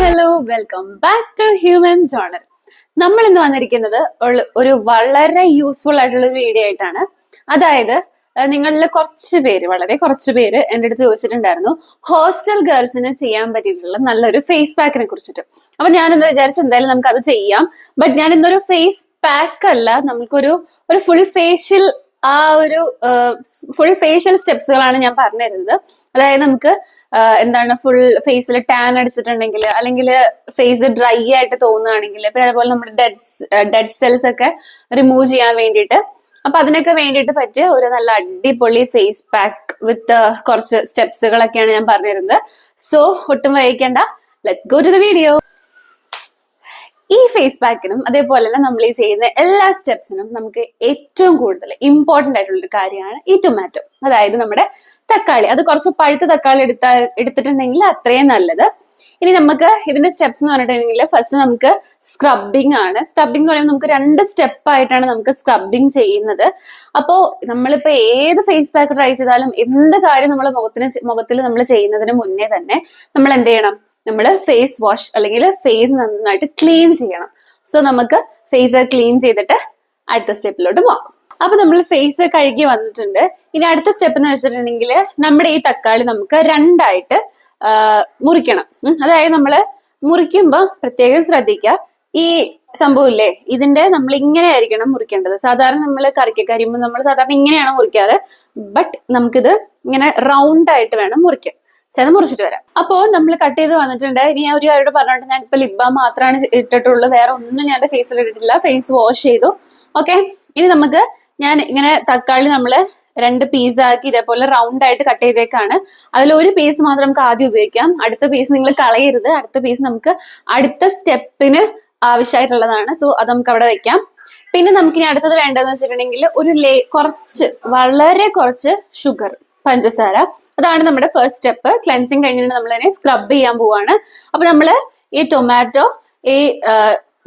Hello, welcome back to human journal. നമ്മൾ ഇന്ന് വന്നിരിക്കുന്നത് ഒരു വളരെ യൂസ്ഫുൾ ആയിട്ടുള്ള ഒരു വീഡിയോ ആയിട്ടാണ്. അതായത് നിങ്ങളിൽ വളരെ കുറച്ച് പേര് എൻ്റെ അടുത്ത് ചോദിച്ചിട്ടുണ്ടായിരുന്നു ഹോസ്റ്റൽ ഗേൾസിന് ചെയ്യാൻ പറ്റിയിട്ടുള്ള നല്ലൊരു ഫേസ് പാക്കിനെ കുറിച്ചിട്ട്. അപ്പൊ ഞാനെന്ന് വിചാരിച്ചു എന്തായാലും നമുക്ക് അത് ചെയ്യാം. ബട്ട് ഞാൻ ഇന്നൊരു ഫേസ് പാക്ക് അല്ല, നമുക്കൊരു ഫുൾ ഫേഷ്യൽ ഫുൾ ഫേഷ്യൽ സ്റ്റെപ്സുകളാണ് ഞാൻ പറഞ്ഞിരുന്നത്. അതായത് നമുക്ക് എന്താണ് ഫുൾ ഫേസിൽ ടാൻ അടിച്ചിട്ടുണ്ടെങ്കിൽ, അല്ലെങ്കിൽ ഫേസ് ഡ്രൈ ആയിട്ട് തോന്നുകയാണെങ്കിൽ, പിന്നെ അതുപോലെ നമ്മുടെ ഡെഡ് സെൽസ് ഒക്കെ റിമൂവ് ചെയ്യാൻ വേണ്ടിയിട്ട്, അപ്പൊ അതിനൊക്കെ വേണ്ടിയിട്ട് പറ്റിയ ഒരു നല്ല അടിപൊളി ഫേസ് പാക്ക് വിത്ത് കുറച്ച് സ്റ്റെപ്സുകളൊക്കെയാണ് ഞാൻ പറഞ്ഞിരുന്നത്. സോ ഒട്ടും വൈകിക്കേണ്ട, let's go to the video. ഈ ഫേസ് പാക്കിനും അതേപോലെ തന്നെ നമ്മൾ ഈ ചെയ്യുന്ന എല്ലാ സ്റ്റെപ്സിനും നമുക്ക് ഏറ്റവും കൂടുതൽ ഇമ്പോർട്ടന്റ് ആയിട്ടുള്ള ഒരു കാര്യമാണ് ഈ ടൊമാറ്റോ, അതായത് നമ്മുടെ തക്കാളി. അത് കുറച്ച് പഴുത്ത തക്കാളി എടുത്തിട്ടുണ്ടെങ്കിൽ അത്രയും നല്ലത്. ഇനി നമുക്ക് ഇതിന്റെ സ്റ്റെപ്സ് എന്ന് പറഞ്ഞിട്ടുണ്ടെങ്കിൽ ഫസ്റ്റ് നമുക്ക് സ്ക്രബിങ് ആണ്. സ്ക്രബിങ് എന്ന് പറയുമ്പോൾ നമുക്ക് 2 സ്റ്റെപ്പായിട്ടാണ് നമുക്ക് സ്ക്രബിങ് ചെയ്യുന്നത്. അപ്പോ നമ്മളിപ്പോ ഏത് ഫേസ് പാക്ക് ട്രൈ ചെയ്താലും എന്ത് കാര്യം നമ്മൾ മുഖത്തിൽ നമ്മൾ ചെയ്യുന്നതിന് മുന്നേ തന്നെ നമ്മൾ എന്ത് ചെയ്യണം? നമ്മൾ ഫേസ് വാഷ് അല്ലെങ്കിൽ ഫേസ് നന്നായിട്ട് ക്ലീൻ ചെയ്യണം. സോ നമുക്ക് ഫേസ് ക്ലീൻ ചെയ്തിട്ട് അടുത്ത സ്റ്റെപ്പിലോട്ട് പോവാം. അപ്പൊ നമ്മൾ ഫേസ് കഴുകി വന്നിട്ടുണ്ട്. ഇനി അടുത്ത സ്റ്റെപ്പ് എന്ന് വെച്ചിട്ടുണ്ടെങ്കിൽ നമ്മുടെ ഈ തക്കാളി നമുക്ക് 2ആയിട്ട് മുറിക്കണം. അതായത് നമ്മൾ മുറിക്കുമ്പോൾ പ്രത്യേകം ശ്രദ്ധിക്കുക, ഈ സംഭവമില്ലേ ഇതിന്റെ നമ്മൾ ഇങ്ങനെ ആയിരിക്കണം മുറിക്കേണ്ടത്. സാധാരണ നമ്മൾ കറിക്കൊക്കെ അരിയുമ്പോൾ നമ്മൾ സാധാരണ ഇങ്ങനെയാണ് മുറിക്കാറ്. ബട്ട് നമുക്കിത് ഇങ്ങനെ റൗണ്ട് ആയിട്ട് വേണം മുറിക്കാൻ. അത് മുറിച്ചിട്ട് വരാം. അപ്പോ നമ്മൾ കട്ട് ചെയ്ത് വന്നിട്ടുണ്ട്. ഇനി ഞാൻ ഒരു കാര്യോട് പറഞ്ഞോണ്ട്, ഞാൻ ഇപ്പൊ ലിപ് ബാം മാത്രമാണ് ഇട്ടിട്ടുള്ളൂ, വേറെ ഒന്നും ഞാൻ എന്റെ ഫേസിൽ ഇട്ടിട്ടില്ല. ഫേസ് വാഷ് ചെയ്തു. ഓക്കെ, ഇനി നമുക്ക് ഞാൻ ഇങ്ങനെ തക്കാളി നമ്മള് 2 പീസാക്കി ഇതേപോലെ റൗണ്ട് ആയിട്ട് കട്ട് ചെയ്തേക്കാണ്. അതിൽ ഒരു പീസ് മാത്രം നമുക്ക് ആദ്യം ഉപയോഗിക്കാം. അടുത്ത പീസ് നിങ്ങൾ കളയരുത്. അടുത്ത പീസ് നമുക്ക് അടുത്ത സ്റ്റെപ്പിന് ആവശ്യമായിട്ടുള്ളതാണ്. സോ അത് നമുക്ക് അവിടെ വെക്കാം. പിന്നെ നമുക്ക് ഇനി അടുത്തത് വേണ്ടതെന്ന് വെച്ചിട്ടുണ്ടെങ്കിൽ വളരെ കുറച്ച് ഷുഗർ, പഞ്ചസാര. അതാണ് നമ്മുടെ ഫസ്റ്റ് സ്റ്റെപ്പ്. ക്ലെൻസിങ് കഴിഞ്ഞിട്ട് നമ്മൾ അതിനെ സ്ക്രബ് ചെയ്യാൻ പോവാണ്. അപ്പൊ നമ്മള് ഈ ടൊമാറ്റോ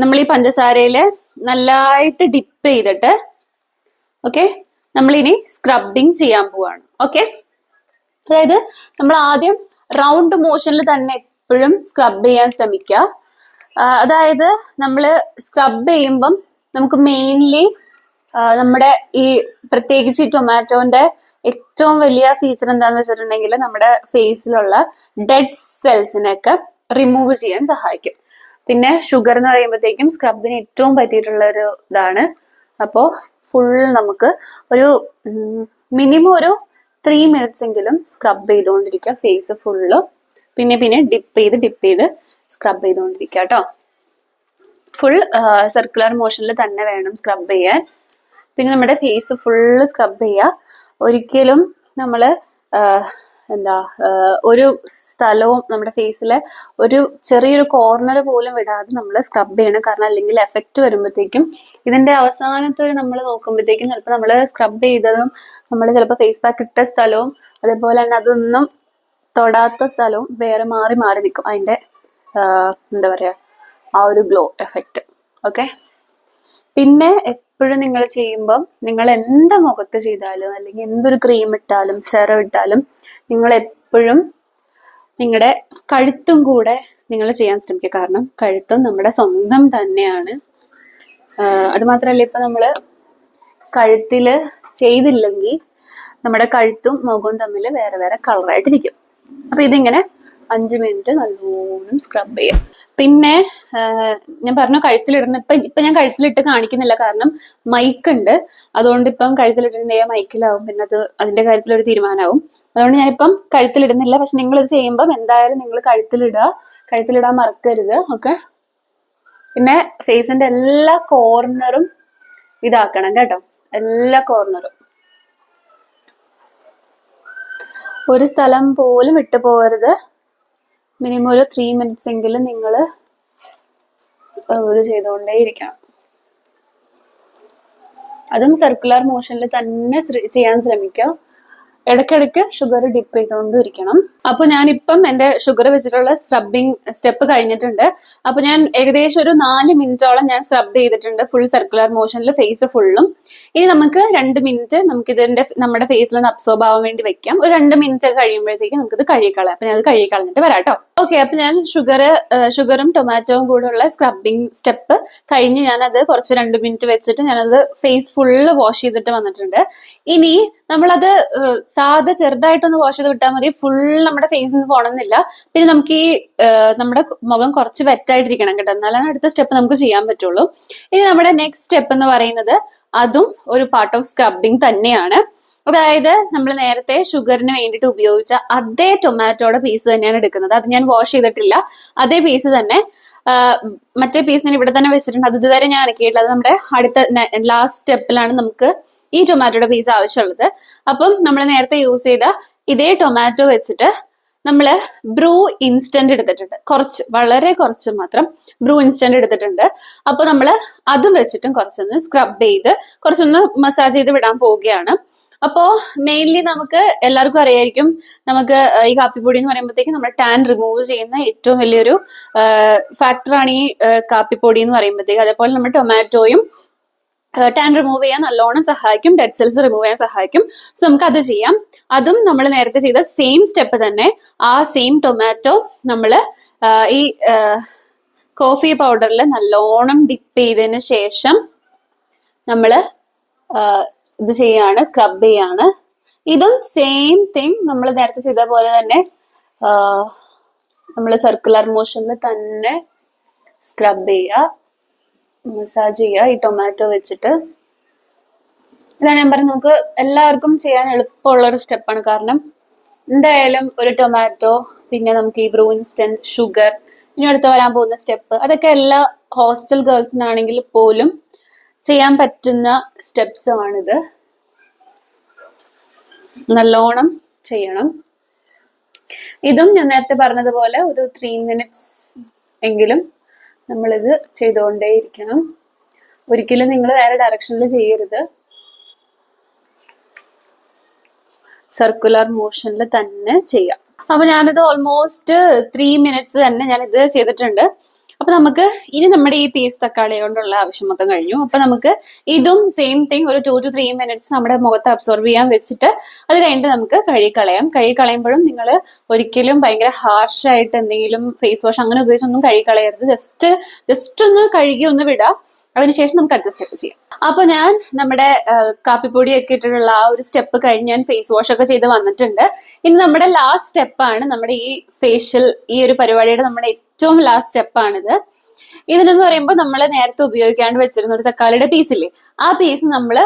നമ്മൾ ഈ പഞ്ചസാരയില് നല്ലതായിട്ട് ഡിപ്പ് ചെയ്തിട്ട് ഓക്കെ നമ്മളിനി സ്ക്രബിങ് ചെയ്യാൻ പോവാണ്. ഓക്കെ, അതായത് നമ്മൾ ആദ്യം റൗണ്ട് മോഷനിൽ തന്നെ എപ്പോഴും സ്ക്രബ് ചെയ്യാൻ ശ്രമിക്കുക. അതായത് നമ്മൾ സ്ക്രബ് ചെയ്യുമ്പം നമുക്ക് മെയിൻലി നമ്മുടെ ഈ പ്രത്യേകിച്ച് ഈ ടൊമാറ്റോന്റെ ഏറ്റവും വലിയ ഫീച്ചർ എന്താന്ന് വെച്ചിട്ടുണ്ടെങ്കിൽ നമ്മുടെ ഫേസിലുള്ള ഡെഡ് സെൽസിനെയൊക്കെ റിമൂവ് ചെയ്യാൻ സഹായിക്കും. പിന്നെ ഷുഗർ എന്ന് പറയുമ്പോഴത്തേക്കും സ്ക്രബിന് ഏറ്റവും പറ്റിയിട്ടുള്ള ഒരു ഇതാണ്. അപ്പോൾ ഫുൾ നമുക്ക് ഒരു മിനിമം ഒരു 3 മിനിറ്റ്സ് എങ്കിലും സ്ക്രബ് ചെയ്തുകൊണ്ടിരിക്കുക ഫേസ് ഫുള്ള്. പിന്നെ ഡിപ്പ് ചെയ്ത് സ്ക്രബ് ചെയ്തുകൊണ്ടിരിക്കുക കേട്ടോ. ഫുൾ സർക്കുലർ മോഷനിൽ തന്നെ വേണം സ്ക്രബ് ചെയ്യാൻ. പിന്നെ നമ്മുടെ ഫേസ് ഫുള്ള് സ്ക്രബ് ചെയ്യുക. ഒരിക്കലും നമ്മള് ഒരു സ്ഥലവും നമ്മുടെ ഫേസിലെ ഒരു ചെറിയൊരു കോർണർ പോലും വിടാതെ നമ്മൾ സ്ക്രബ് ചെയ്യണം. കാരണം അല്ലെങ്കിൽ എഫക്റ്റ് വരുമ്പോഴത്തേക്കും ഇതിന്റെ അവസാനത്തെ നമ്മൾ നോക്കുമ്പോഴത്തേക്കും ചിലപ്പോൾ നമ്മൾ സ്ക്രബ് ചെയ്തതും നമ്മൾ ചിലപ്പോൾ ഫേസ് പാക്ക് ഇട്ട സ്ഥലവും അതേപോലെ തന്നെ അതൊന്നും തൊടാത്ത സ്ഥലവും വേറെ മാറി നിൽക്കും. അതിന്റെ എന്താ പറയാ ആ ഒരു ഗ്ലോ എഫക്റ്റ്. ഓക്കെ, പിന്നെ എപ്പോഴും നിങ്ങൾ ചെയ്യുമ്പം നിങ്ങൾ എന്ത് മുഖത്ത് ചെയ്താലും അല്ലെങ്കിൽ എന്തൊരു ക്രീം ഇട്ടാലും സെറം ഇട്ടാലും നിങ്ങൾ എപ്പോഴും നിങ്ങളുടെ കഴുത്തും കൂടെ നിങ്ങൾ ചെയ്യാൻ ശ്രമിക്കുക. കാരണം കഴുത്തും നമ്മുടെ സ്വന്തം തന്നെയാണ്. അത് മാത്രമല്ല, ഇപ്പൊ നമ്മൾ കഴുത്തില് ചെയ്തില്ലെങ്കിൽ നമ്മുടെ കഴുത്തും മുഖവും തമ്മിൽ വേറെ വേറെ കളറായിട്ടിരിക്കും. അപ്പൊ ഇതിങ്ങനെ 5 മിനിറ്റ് നല്ലോണം സ്ക്രബ് ചെയ്യാം. പിന്നെ ഞാൻ പറഞ്ഞു കഴുത്തിലിടുന്ന, ഇപ്പൊ ഞാൻ കഴുത്തിലിട്ട് കാണിക്കുന്നില്ല കാരണം മൈക്ക് ഉണ്ട്. അതുകൊണ്ട് ഇപ്പം കഴുത്തിലിട്ടിട്ടുണ്ടെങ്കിൽ മൈക്കിലാവും, പിന്നെ അതിന്റെ കാര്യത്തിലൊരു തീരുമാനമാവും. അതുകൊണ്ട് ഞാനിപ്പം കഴുത്തിലിടുന്നില്ല. പക്ഷെ നിങ്ങൾ ഇത് ചെയ്യുമ്പം എന്തായാലും നിങ്ങൾ കഴുത്തിലിടാൻ മറക്കരുത്. ഓക്കെ, പിന്നെ ഫേസിന്റെ എല്ലാ കോർണറും ഇതാക്കണം കേട്ടോ. എല്ലാ കോർണറും ഒരു സ്ഥലം പോലും വിട്ടു പോകരുത്. മിനിമം ഒരു 3 മിനിറ്റ്സ് എങ്കിലും നിങ്ങൾ ഇത് ചെയ്തുകൊണ്ടേ ഇരിക്കണം. അതും സർക്കുലർ മോഷനിൽ തന്നെ ചെയ്യാൻ ശ്രമിക്കുക. ഇടയ്ക്കിടയ്ക്ക് ഷുഗർ ഡിപ്പ് ചെയ്തുകൊണ്ടിരിക്കണം. അപ്പൊ ഞാനിപ്പം എന്റെ ഷുഗർ വെച്ചിട്ടുള്ള സ്ക്രബിങ് സ്റ്റെപ്പ് കഴിഞ്ഞിട്ടുണ്ട്. അപ്പൊ ഞാൻ ഏകദേശം ഒരു 4 മിനിറ്റോളം ഞാൻ സ്ക്രബ് ചെയ്തിട്ടുണ്ട് ഫുൾ സർക്കുലർ മോഷനിൽ ഫേസ് ഫുള്ളും. ഇനി നമുക്ക് 2 മിനിറ്റ് നമുക്ക് നമ്മുടെ ഫേസിൽ നിന്ന് അബ്സോർബ് ആവാൻ വേണ്ടി വെക്കാം. ഒരു 2 മിനിറ്റ് കഴിയുമ്പോഴത്തേക്ക് നമുക്കിത് കഴുകിക്കളയാം. അപ്പൊ ഞാൻ അത് കഴുകിക്കളഞ്ഞിട്ട് വരാട്ടോ. ഓക്കെ, അപ്പൊ ഞാൻ ഷുഗറും ടൊമാറ്റോയും കൂടെയുള്ള സ്ക്രബിങ് സ്റ്റെപ്പ് കഴിഞ്ഞ് ഞാനത് കുറച്ച് 2 മിനിറ്റ് വെച്ചിട്ട് ഞാനത് ഫേസ് ഫുള്ള് വാഷ് ചെയ്തിട്ട് വന്നിട്ടുണ്ട്. ഇനി നമ്മളത് സാധാ ചെറുതായിട്ടൊന്ന് വാഷ് ചെയ്ത് വിട്ടാൽ മതി, ഫുൾ നമ്മുടെ ഫേസിൽ നിന്ന് പോകണമെന്നില്ല. പിന്നെ നമുക്ക് ഈ നമ്മുടെ മുഖം കുറച്ച് വെറ്റായിട്ടിരിക്കണം കേട്ടോ, എന്നാലാണ് അടുത്ത സ്റ്റെപ്പ് നമുക്ക് ചെയ്യാൻ പറ്റുള്ളൂ. ഇനി നമ്മുടെ നെക്സ്റ്റ് സ്റ്റെപ്പ് എന്ന് പറയുന്നത് അതും ഒരു പാർട്ട് ഓഫ് സ്ക്രബിങ് തന്നെയാണ്. അതായത് നമ്മൾ നേരത്തെ ഷുഗറിന് വേണ്ടിയിട്ട് ഉപയോഗിച്ച അതേ ടൊമാറ്റോയുടെ പീസ് തന്നെയാണ് എടുക്കുന്നത്. അത് ഞാൻ വാഷ് ചെയ്തിട്ടില്ല, അതേ പീസ് തന്നെ. മറ്റേ പീസ് ഞാൻ ഇവിടെ തന്നെ വെച്ചിട്ടുണ്ട്, അത് ഇതുവരെ ഞാൻ അനക്കിയിട്ടില്ല. അത് നമ്മുടെ അടുത്ത ലാസ്റ്റ് സ്റ്റെപ്പിലാണ് നമുക്ക് ഈ ടൊമാറ്റോയുടെ പീസ് ആവശ്യമുള്ളത്. അപ്പം നമ്മൾ നേരത്തെ യൂസ് ചെയ്ത ഇതേ ടൊമാറ്റോ വെച്ചിട്ട് നമ്മള് ബ്രൂ ഇൻസ്റ്റന്റ് എടുത്തിട്ടുണ്ട്, വളരെ കുറച്ച് മാത്രം ബ്രൂ ഇൻസ്റ്റന്റ് എടുത്തിട്ടുണ്ട്. അപ്പൊ നമ്മള് അതും വെച്ചിട്ടും കുറച്ചൊന്ന് സ്ക്രബ് ചെയ്ത് കുറച്ചൊന്ന് മസാജ് ചെയ്ത് വിടാൻ പോവുകയാണ്. അപ്പോ മെയിൻലി നമുക്ക് എല്ലാവർക്കും അറിയായിരിക്കും, നമുക്ക് ഈ കാപ്പിപ്പൊടി എന്ന് പറയുമ്പോഴത്തേക്ക് നമ്മുടെ ടാൻ റിമൂവ് ചെയ്യുന്ന ഏറ്റവും വലിയൊരു ഫാക്ടറാണ് ഈ കാപ്പിപ്പൊടി എന്ന് പറയുമ്പോഴത്തേക്ക്. അതേപോലെ നമ്മുടെ ടൊമാറ്റോയും ടാൻ റിമൂവ് ചെയ്യാൻ നല്ലോണം സഹായിക്കും, ഡെഡ് സെൽസ് റിമൂവ് ചെയ്യാൻ സഹായിക്കും. സോ നമുക്ക് അത് ചെയ്യാം. അതും നമ്മൾ നേരത്തെ ചെയ്ത സെയിം സ്റ്റെപ്പ് തന്നെ. ആ സെയിം ടൊമാറ്റോ നമ്മൾ ഈ കോഫി പൗഡറിൽ നല്ലോണം ഡിപ്പ് ചെയ്തതിന് ശേഷം നമ്മൾ ഇത് ചെയ്യാണ്, സ്ക്രബ് ചെയ്യാണ്. ഇതും സെയിം തിങ് നമ്മൾ നേരത്തെ ചെയ്ത പോലെ തന്നെ നമ്മൾ സർക്കുലർ മോഷനിൽ തന്നെ സ്ക്രബ് ചെയ്യുക, മസാജ് ചെയ്യുക ഈ ടൊമാറ്റോ വെച്ചിട്ട്. ഇതാണ് ഞാൻ പറഞ്ഞത്, നമുക്ക് എല്ലാവർക്കും ചെയ്യാൻ എളുപ്പമുള്ള ഒരു സ്റ്റെപ്പാണ്. കാരണം എന്തായാലും ഒരു ടൊമാറ്റോ, പിന്നെ നമുക്ക് ഈ ബ്രൂ ഇൻസ്റ്റന്റ്, ഷുഗർ, ഇനി അടുത്ത് വരാൻ പോകുന്ന സ്റ്റെപ്പ്, അതൊക്കെ എല്ലാ ഹോസ്റ്റൽ ഗേൾസിനാണെങ്കിൽ പോലും ചെയ്യാൻ പറ്റുന്ന സ്റ്റെപ്സുമാണിത്. നല്ലോണം ചെയ്യണം. ഇതും ഞാൻ നേരത്തെ പറഞ്ഞതുപോലെ ഒരു 3 മിനിറ്റ്സ് എങ്കിലും നമ്മളിത് ചെയ്തുകൊണ്ടേയിരിക്കണം. ഒരിക്കലും നിങ്ങൾ വേറെ ഡയറക്ഷനിൽ ചെയ്യരുത്, സർക്കുലർ മോഷനിൽ തന്നെ ചെയ്യാം. അപ്പൊ ഞാനിത് ഓൾമോസ്റ്റ് 3 മിനിറ്റ്സ് തന്നെ ഞാൻ ഇത് ചെയ്തിട്ടുണ്ട്. അപ്പൊ നമുക്ക് ഇനി നമ്മുടെ ഈ പീസ് തക്കാളി കൊണ്ടുള്ള ആവശ്യം മൊത്തം കഴിഞ്ഞു. അപ്പൊ നമുക്ക് ഇതും സെയിം തിങ് ഒരു 2 to 3 മിനിറ്റ്സ് നമ്മുടെ മുഖത്ത് അബ്സോർബ് ചെയ്യാൻ വെച്ചിട്ട് അത് കഴിഞ്ഞിട്ട് നമുക്ക് കഴുകിക്കളയാം. കഴുകിക്കളയുമ്പോഴും നിങ്ങൾ ഒരിക്കലും ഭയങ്കര ഹാർഷായിട്ട് എന്തെങ്കിലും ഫേസ് വാഷ് അങ്ങനെ ഉപയോഗിച്ചൊന്നും കഴുകിക്കളയരുത്. ജസ്റ്റ് ഒന്ന് കഴുകി ഒന്ന് വിടാം. അതിനുശേഷം നമുക്ക് അടുത്ത സ്റ്റെപ്പ് ചെയ്യാം. അപ്പൊ ഞാൻ നമ്മുടെ കാപ്പിപ്പൊടിയൊക്കെ ഇട്ടിട്ടുള്ള ആ ഒരു സ്റ്റെപ്പ് കഴിഞ്ഞ് ഞാൻ ഫേസ് വാഷ് ഒക്കെ ചെയ്ത് വന്നിട്ടുണ്ട്. ഇനി നമ്മുടെ ലാസ്റ്റ് സ്റ്റെപ്പാണ് നമ്മുടെ ഈ ഫേഷ്യൽ, ഈ ഒരു പരിപാടിയുടെ നമ്മുടെ ഏറ്റവും ലാസ്റ്റ് സ്റ്റെപ്പാണിത്. ഇതിനെന്ന് പറയുമ്പോൾ നമ്മൾ നേരത്തെ ഉപയോഗിക്കാണ്ട് വെച്ചിരുന്ന ഒരു തക്കാളിയുടെ പീസില്ലേ, ആ പീസ് നമ്മൾ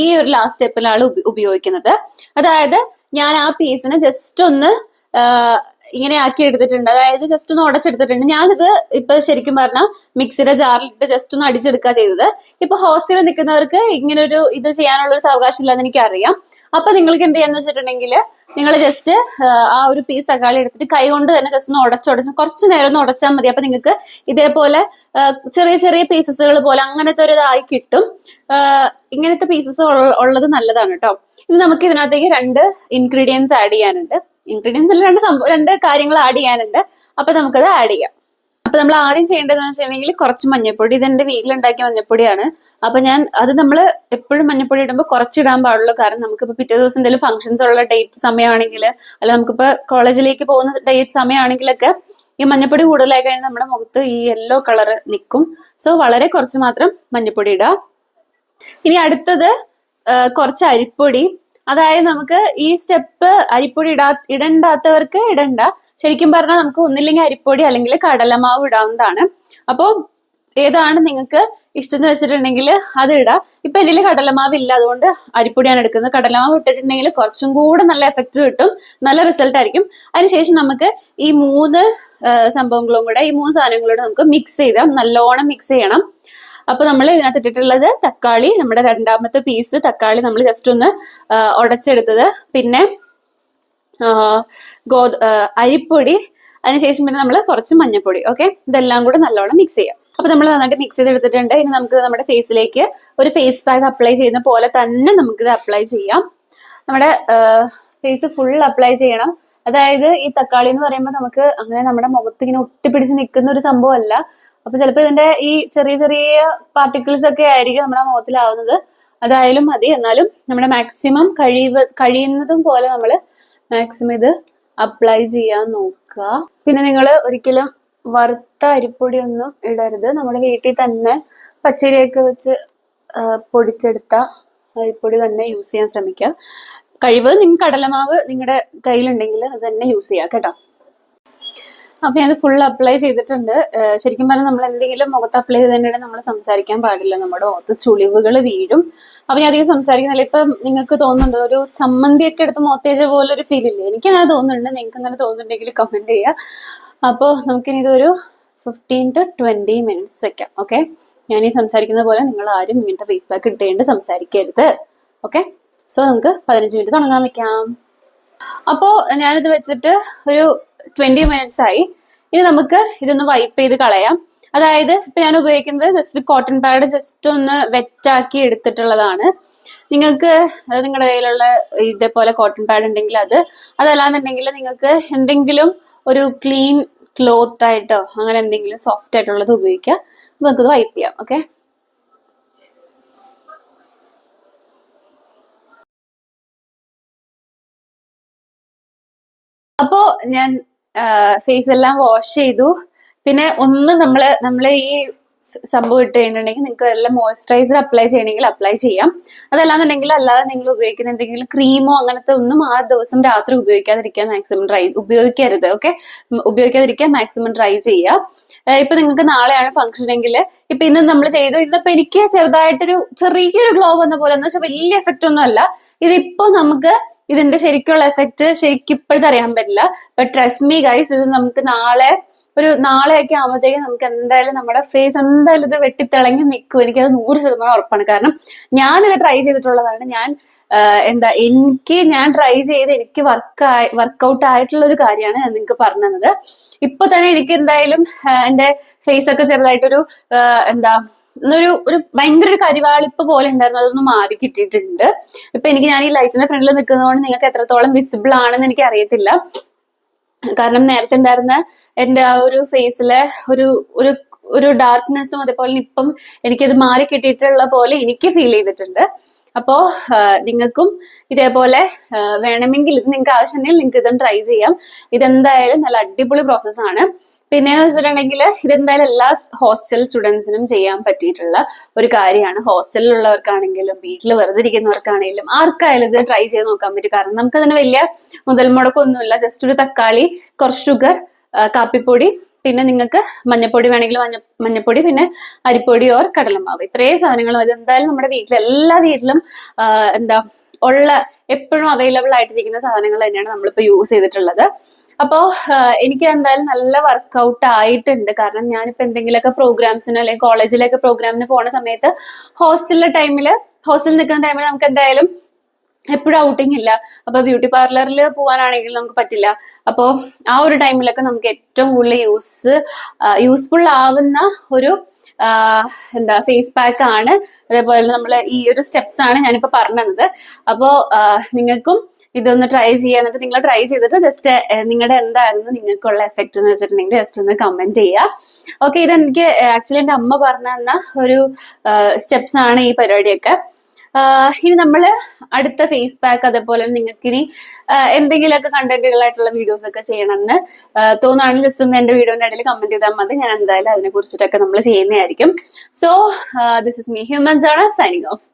ഈ ഒരു ലാസ്റ്റ് സ്റ്റെപ്പിലാണ് ഉപയോഗിക്കുന്നത്. അതായത് ഞാൻ ആ പീസിനെ ജസ്റ്റ് ഒന്ന് ഇങ്ങനെ ആക്കി എടുത്തിട്ടുണ്ട്, അതായത് ജസ്റ്റ് ഒന്ന് ഉടച്ചെടുത്തിട്ടുണ്ട്. ഞാനിത് ഇപ്പൊ ശരിക്കും പറഞ്ഞാൽ മിക്സിയുടെ ജാറിലിട്ട് ജസ്റ്റ് ഒന്ന് അടിച്ചെടുക്കുക ചെയ്തത്. ഇപ്പൊ ഹോസ്റ്റലിൽ നിൽക്കുന്നവർക്ക് ഇങ്ങനെ ഒരു ഇത് ചെയ്യാനുള്ള ഒരു അവകാശം ഇല്ലാന്ന് എനിക്കറിയാം. അപ്പൊ നിങ്ങൾക്ക് എന്ത് ചെയ്യാന്ന് വെച്ചിട്ടുണ്ടെങ്കിൽ നിങ്ങൾ ജസ്റ്റ് ആ ഒരു പീസ് തക്കാളി എടുത്തിട്ട് കൈ കൊണ്ട് തന്നെ ജസ്റ്റ് ഒന്ന് ഉടച്ച് കുറച്ച് നേരം ഒന്ന് ഉടച്ചാൽ മതി. അപ്പൊ നിങ്ങൾക്ക് ഇതേപോലെ ചെറിയ ചെറിയ പീസസുകൾ പോലെ അങ്ങനത്തെ ഒരു ഇതായി കിട്ടും. ഇങ്ങനത്തെ പീസസ് ഉള്ളത് നല്ലതാണ് കേട്ടോ. ഇനി നമുക്ക് ഇതിനകത്തേക്ക് 2 ഇൻഗ്രീഡിയൻസ് ആഡ് ചെയ്യാനുണ്ട്. ഇൻഗ്രീഡിയൻസ് അല്ല, 2 കാര്യങ്ങൾ ആഡ് ചെയ്യാനുണ്ട്. അപ്പൊ നമുക്കത് ആഡ് ചെയ്യാം. അപ്പൊ നമ്മൾ ആദ്യം ചെയ്യേണ്ടതെന്ന് വെച്ചിട്ടുണ്ടെങ്കിൽ കുറച്ച് മഞ്ഞപ്പൊടി. ഇതെന്റെ വീട്ടിലുണ്ടാക്കിയ മഞ്ഞപ്പൊടിയാണ്. അപ്പൊ അത് നമ്മൾ എപ്പോഴും മഞ്ഞപ്പൊടി ഇടുമ്പോൾ കുറച്ചിടാൻ പാടുള്ളൂ. കാരണം നമുക്കിപ്പോ പിറ്റേ ദിവസം എന്തെങ്കിലും ഫംഗ്ഷൻസ് ഉള്ള ഡേറ്റ് സമയമാണെങ്കിൽ, അല്ല നമുക്കിപ്പോ കോളേജിലേക്ക് പോകുന്ന ഡേറ്റ് സമയമാണെങ്കിലൊക്കെ ഈ മഞ്ഞപ്പൊടി കൂടുതലായി കഴിഞ്ഞാൽ നമ്മുടെ മുഖത്ത് ഈ യെല്ലോ കളർ നിൽക്കും. സോ വളരെ കുറച്ച് മാത്രം മഞ്ഞപ്പൊടി ഇടാം. ഇനി അടുത്തത് കുറച്ച് അരിപ്പൊടി. അതായത് നമുക്ക് ഈ സ്റ്റെപ്പ് അരിപ്പൊടി ഇടണ്ടാത്തവർക്ക് ഇടണ്ട. ശരിക്കും പറഞ്ഞാൽ നമുക്ക് ഒന്നില്ലെങ്കിൽ അരിപ്പൊടി അല്ലെങ്കിൽ കടലമാവ് ഇടാവുന്നതാണ്. അപ്പോൾ ഏതാണ് നിങ്ങൾക്ക് ഇഷ്ടം എന്ന് വെച്ചിട്ടുണ്ടെങ്കിൽ അത് ഇടാം. ഇപ്പൊ എൻ്റെ കടലമാവ് ഇല്ല, അതുകൊണ്ട് അരിപ്പൊടിയാണ് എടുക്കുന്നത്. കടലമാവ് ഇട്ടിട്ടുണ്ടെങ്കിൽ കുറച്ചും കൂടെ നല്ല എഫക്റ്റ് കിട്ടും, നല്ല റിസൾട്ട് ആയിരിക്കും. അതിനുശേഷം നമുക്ക് ഈ 3 സംഭവങ്ങളും കൂടെ, ഈ 3 സാധനങ്ങളും നമുക്ക് മിക്സ് ചെയ്താൽ നല്ലോണം മിക്സ് ചെയ്യണം. അപ്പൊ നമ്മൾ ഇതിനകത്ത് ഇട്ടിട്ടുള്ളത് തക്കാളി, നമ്മുടെ 2ാമത്തെ പീസ് തക്കാളി നമ്മൾ ജസ്റ്റ് ഒന്ന് ഉടച്ചെടുത്തത്, പിന്നെ അരിപ്പൊടി, അതിനുശേഷം പിന്നെ നമ്മൾ കുറച്ച് മഞ്ഞപ്പൊടി. ഓക്കെ, ഇതെല്ലാം കൂടെ നല്ലോണം മിക്സ് ചെയ്യാം. അപ്പൊ നമ്മൾ നന്നായിട്ട് മിക്സ് ചെയ്തെടുത്തിട്ടുണ്ട്. ഇനി നമുക്ക് നമ്മുടെ ഫേസിലേക്ക് ഒരു ഫേസ് പാക്ക് അപ്ലൈ ചെയ്യുന്ന പോലെ തന്നെ നമുക്കിത് അപ്ലൈ ചെയ്യാം. നമ്മുടെ ഫേസ് ഫുൾ അപ്ലൈ ചെയ്യണം. അതായത് ഈ തക്കാളി എന്ന് പറയുമ്പോൾ നമുക്ക് അങ്ങനെ നമ്മുടെ മുഖത്ത് ഇങ്ങനെ ഒട്ടിപ്പിടിച്ച് നിൽക്കുന്ന ഒരു സംഭവമല്ല. അപ്പൊ ചിലപ്പോൾ ഇതിന്റെ ഈ ചെറിയ ചെറിയ പാർട്ടിക്കിൾസ് ഒക്കെ ആയിരിക്കും നമ്മുടെ മുഖത്തിലാവുന്നത്. അതായാലും മതി, എന്നാലും നമ്മുടെ മാക്സിമം കഴിയുന്നതും പോലെ നമ്മൾ മാക്സിമം ഇത് അപ്ലൈ ചെയ്യാൻ നോക്കുക. പിന്നെ നിങ്ങൾ ഒരിക്കലും വറുത്ത അരിപ്പൊടി ഒന്നും ഇടരുത്. നമ്മുടെ വീട്ടിൽ തന്നെ പച്ചരിയൊക്കെ വെച്ച് പൊടിച്ചെടുത്ത അരിപ്പൊടി തന്നെ യൂസ് ചെയ്യാൻ ശ്രമിക്കുക. കഴിവത് നിങ്ങൾക്ക് കടലമാവ് നിങ്ങളുടെ കയ്യിലുണ്ടെങ്കിൽ അത് തന്നെ യൂസ് ചെയ്യാം കേട്ടോ. അപ്പൊ ഞാൻ ഫുൾ അപ്ലൈ ചെയ്തിട്ടുണ്ട്. ശരിക്കും പറഞ്ഞാൽ നമ്മൾ എന്തെങ്കിലും മുഖത്ത് അപ്ലൈ ചെയ്തതിനിടെ നമ്മൾ സംസാരിക്കാൻ പാടില്ല, നമ്മുടെ മുഖത്ത് ചുളിവുകൾ വീഴും. അപ്പൊ ഞാൻ അധികം സംസാരിക്കുന്നില്ല. ഇപ്പൊ നിങ്ങൾക്ക് തോന്നുന്നുണ്ടോ ഒരു ചമ്മന്തിയൊക്കെ എടുത്ത് മുഖത്തേജ പോലെ ഒരു ഫീൽ ഇല്ലേ? എനിക്ക് അങ്ങനെ തോന്നുന്നുണ്ട്. നിങ്ങൾക്ക് അങ്ങനെ തോന്നുന്നുണ്ടെങ്കിൽ കമന്റ് ചെയ്യുക. അപ്പോൾ നമുക്കിനി ഇതൊരു 15 to 20 minutes വെക്കാം. ഓക്കെ, ഞാൻ ഈ സംസാരിക്കുന്ന പോലെ നിങ്ങൾ ആരും ഇങ്ങനത്തെ ഫേസ് പാക്ക് ഇട്ടേണ്ട് സംസാരിക്കരുത്. ഓക്കെ, സോ നമുക്ക് 15 മിനിറ്റ് തുടങ്ങാൻ വെക്കാം. അപ്പോ ഞാനിത് വെച്ചിട്ട് ഒരു 20 minutes ആയി. ഇനി നമുക്ക് ഇതൊന്ന് വൈപ്പ് ചെയ്ത് കളയാം. അതായത് ഇപ്പൊ ഞാൻ ഉപയോഗിക്കുന്നത് ജസ്റ്റ് കോട്ടൺ പാഡ് ജസ്റ്റ് ഒന്ന് വെറ്റാക്കി എടുത്തിട്ടുള്ളതാണ്. നിങ്ങൾക്ക് നിങ്ങളുടെ കയ്യിലുള്ള ഇതേപോലെ കോട്ടൺ പാഡ് ഉണ്ടെങ്കിൽ അതല്ലാന്നുണ്ടെങ്കിൽ നിങ്ങൾക്ക് എന്തെങ്കിലും ഒരു ക്ലീൻ ക്ലോത്ത് ആയിട്ടോ അങ്ങനെ എന്തെങ്കിലും സോഫ്റ്റ് ആയിട്ടുള്ളത് ഉപയോഗിക്കാം. നമുക്കത് വൈപ്പ് ചെയ്യാം. ഓക്കെ, അപ്പോ ഞാൻ ഫേസ് എല്ലാം വാഷ് ചെയ്തു. പിന്നെ ഒന്ന് നമ്മള് ഈ സംഭവം ഇട്ട് കഴിഞ്ഞിട്ടുണ്ടെങ്കിൽ നിങ്ങൾക്ക് വല്ല മോയ്സ്ചറൈസർ അപ്ലൈ ചെയ്യണമെങ്കിൽ അപ്ലൈ ചെയ്യാം. അതല്ലാന്നുണ്ടെങ്കിൽ അല്ലാതെ നിങ്ങൾ ഉപയോഗിക്കുന്ന എന്തെങ്കിലും ക്രീമോ അങ്ങനത്തെ ഒന്നും ആ ദിവസം രാത്രി ഉപയോഗിക്കാതിരിക്കാൻ മാക്സിമം ഉപയോഗിക്കരുത്. ഓക്കെ, ഉപയോഗിക്കാതിരിക്കാൻ മാക്സിമം ട്രൈ ചെയ്യുക. ഇപ്പൊ നിങ്ങൾക്ക് നാളെയാണ് ഫംഗ്ഷൻ എങ്കിൽ ഇപ്പൊ ഇന്ന് നമ്മൾ ചെയ്തു. ഇന്നിപ്പോ എനിക്ക് ചെറുതായിട്ടൊരു ചെറിയൊരു ഗ്ലോ വന്ന പോലെ, എന്ന് വെച്ചാൽ വലിയ എഫക്റ്റ് ഒന്നും അല്ല. ഇതിപ്പോ നമുക്ക് ഇതിന്റെ ശരിക്കുള്ള എഫക്റ്റ് ശരിക്കും ഇപ്പോഴത്തെ അറിയാൻ പറ്റില്ല. ബട്ട് ട്രസ്റ്റ് മീ ഗൈസ്, ഇത് നമുക്ക് നാളെയൊക്കെ ആകുമ്പോഴത്തേക്കും നമുക്ക് എന്തായാലും നമ്മുടെ ഫേസ് എന്തായാലും ഇത് വെട്ടിത്തിളങ്ങി നിൽക്കും. എനിക്കത് 100% ഉറപ്പാണ്. കാരണം ഞാനിത് ട്രൈ ചെയ്തിട്ടുള്ളതാണ്. ഞാൻ ട്രൈ ചെയ്ത് എനിക്ക് വർക്കൗട്ട് ആയിട്ടുള്ള ഒരു കാര്യമാണ് ഞാൻ നിങ്ങൾക്ക് പറഞ്ഞു തന്നത്. ഇപ്പൊ തന്നെ എനിക്ക് എന്തായാലും എന്റെ ഫേസ് ഒക്കെ ചെറുതായിട്ടൊരു ഒരു ഭയങ്കര ഒരു കരിവാളിപ്പ് പോലെ ഉണ്ടായിരുന്നു. അതൊന്ന് മാറി കിട്ടിയിട്ടുണ്ട്. ഇപ്പൊ ഞാൻ ഈ ലൈറ്റിന്റെ ഫ്രണ്ടിൽ നിൽക്കുന്നതുകൊണ്ട് നിങ്ങൾക്ക് എത്രത്തോളം വിസിബിൾ ആണെന്ന് എനിക്ക് അറിയത്തില്ല. കാരണം നേരത്തെ ഉണ്ടായിരുന്ന എന്റെ ആ ഒരു ഫേസിലെ ഒരു ഡാർക്ക്നെസ്സും അതേപോലെ ഇപ്പം എനിക്കത് മാറി കിട്ടിയിട്ടുള്ള പോലെ എനിക്ക് ഫീൽ ചെയ്തിട്ടുണ്ട്. അപ്പോ നിങ്ങൾക്കും ഇതേപോലെ വേണമെങ്കിൽ ഇത് നിങ്ങൾക്ക് ആവശ്യമുണ്ടെങ്കിൽ നിങ്ങൾക്ക് ഇതും ട്രൈ ചെയ്യാം. ഇതെന്തായാലും നല്ല അടിപൊളി പ്രോസസ്സാണ്. പിന്നെന്ന് വെച്ചിട്ടുണ്ടെങ്കിൽ ഇതെന്തായാലും എല്ലാ ഹോസ്റ്റൽ സ്റ്റുഡൻസിനും ചെയ്യാൻ പറ്റിയിട്ടുള്ള ഒരു കാര്യമാണ്. ഹോസ്റ്റലിലുള്ളവർക്കാണെങ്കിലും വീട്ടിൽ വെറുതെ ഇരിക്കുന്നവർക്കാണെങ്കിലും ആർക്കായാലും ഇത് ട്രൈ ചെയ്ത് നോക്കാൻ പറ്റും. കാരണം നമുക്ക് അതിന് വലിയ മുതൽ മുടക്കൊന്നുമില്ല. ജസ്റ്റ് ഒരു തക്കാളി, കുറച്ച് ഷുഗർ, കാപ്പിപ്പൊടി, പിന്നെ നിങ്ങൾക്ക് മഞ്ഞപ്പൊടി വേണമെങ്കിൽ മഞ്ഞപ്പൊടി, പിന്നെ അരിപ്പൊടി ഓർ കടലമാവ്, ഇത്രയും സാധനങ്ങളും ഇതെന്തായാലും നമ്മുടെ എല്ലാ വീട്ടിലും എപ്പോഴും അവൈലബിൾ ആയിട്ടിരിക്കുന്ന സാധനങ്ങൾ തന്നെയാണ് നമ്മളിപ്പോ യൂസ് ചെയ്തിട്ടുള്ളത്. അപ്പോ എനിക്ക് എന്തായാലും നല്ല വർക്കൗട്ട് ആയിട്ടുണ്ട്. കാരണം ഞാനിപ്പോ എന്തെങ്കിലുമൊക്കെ പ്രോഗ്രാംസിന് അല്ലെങ്കിൽ കോളേജിലേക്ക് പ്രോഗ്രാമിന് പോണ സമയത്ത് ഹോസ്റ്റലിൽ നിൽക്കുന്ന ടൈമിൽ നമുക്ക് എന്തായാലും എപ്പോഴും ഔട്ടിങ് ഇല്ല. അപ്പൊ ബ്യൂട്ടി പാർലറിൽ പോകാനാണെങ്കിൽ നമുക്ക് പറ്റില്ല. അപ്പോ ആ ഒരു ടൈമിലൊക്കെ നമുക്ക് ഏറ്റവും കൂടുതൽ യൂസ്ഫുൾ ആവുന്ന ഒരു ഫേസ് പാക്ക് ആണ്. അതേപോലെ നമ്മൾ ഈ ഒരു സ്റ്റെപ്സ് ആണ് ഞാനിപ്പോ പറഞ്ഞത്. അപ്പോ നിങ്ങൾക്കും ഇതൊന്ന് ട്രൈ ചെയ്യാൻ, എന്നിട്ട് നിങ്ങൾ ട്രൈ ചെയ്തിട്ട് ജസ്റ്റ് നിങ്ങളുടെ എന്തായിരുന്നു നിങ്ങൾക്കുള്ള എഫക്റ്റ് എന്ന് വെച്ചിട്ടുണ്ടെങ്കിൽ ജസ്റ്റ് ഒന്ന് കമന്റ് ചെയ്യുക. ഓക്കെ, ഇതെനിക്ക് ആക്ച്വലി എന്റെ അമ്മ പറഞ്ഞു തന്ന ഒരു സ്റ്റെപ്സ് ആണ് ഈ പരിപാടിയൊക്കെ. ഇനി നമ്മള് അടുത്ത ഫേസ് പാക്ക് അതേപോലെ നിങ്ങൾക്ക് ഇനി എന്തെങ്കിലുമൊക്കെ കണ്ടന്റുകളായിട്ടുള്ള വീഡിയോസ് ഒക്കെ ചെയ്യണമെന്ന് തോന്നുകയാണെങ്കിൽ ജസ്റ്റ് ഒന്ന് എന്റെ വീഡിയോന്റെ ഇടയിൽ കമന്റ് ചെയ്താൽ മതി. ഞാൻ എന്തായാലും അതിനെ കുറിച്ചിട്ടൊക്കെ നമ്മൾ ചെയ്യുന്നതായിരിക്കും. സോ ദിസ് ഇസ് മീ ഹ്യൂമൻ ജോണ സൈനിങ് ഓഫ്.